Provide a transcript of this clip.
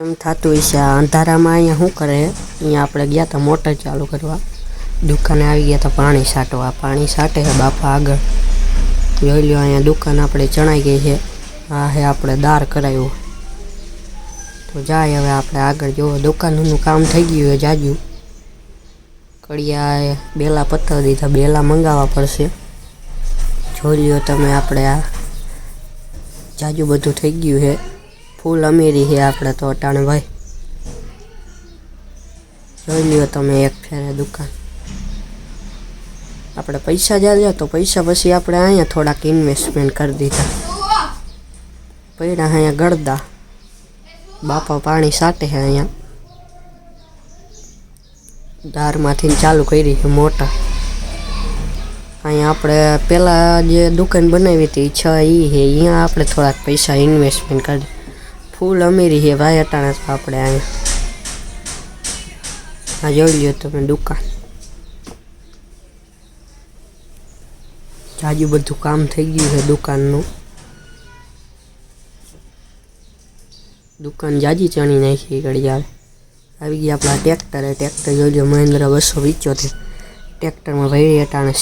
એમ થતું હશે આ અંધારામાં અહીંયા શું કરે? અહીંયા આપણે ગયા હતા મોટર ચાલુ કરવા, દુકાને આવી ગયા હતા પાણી છાંટવા. પાણી છાંટે છે બાપા આગળ. જોઈ લો અહીંયા દુકાન આપણે ચણાઈ ગઈ છે. આ હે આપણે દાર કરાવ્યું. તો જાય હવે આપણે આગળ. જો દુકાનનું કામ થઈ ગયું છે જાજુ. કડિયા બેલા પથ્થર દીધા, બેલા મંગાવવા પડશે. જોઈ લો તમે આપણે આ જાજુ બધું થઈ ગયું છે. ફૂલ અમીરી છે આપણે તો અટાણે ભાઈ. જોઈ લ્યો તમે એક ફેરે દુકાન. આપણે પૈસા જાય તો પૈસા પછી આપણે અહીંયા થોડાક ઇન્વેસ્ટમેન્ટ કરી દીધા. પડ્યા અહીંયા ગળદા. બાપા પાણી છાંટે છે અહીંયા. દારમાંથી ચાલુ કરી છે મોટર. અહીંયા આપણે પહેલાં જે દુકાન બનાવી હતી 6 છે, અહીંયા આપણે થોડાક પૈસા ઇન્વેસ્ટમેન્ટ કરી. ફૂલ અમીરી છે ભાઈ અટાણે તો આપણે અહીંયા. આ જોઈ લ્યો તમે દુકાન. જાજુ બધું કામ થઈ ગયું છે દુકાનનું. દુકાન જાજી ચણી નાખી ઘડિયાળ. આવી ગયા આપણા ટ્રેક્ટર જોઈ લો, મહિન્દ્રા 275. ટ્રેક્ટરમાં ભાઈ અટાણે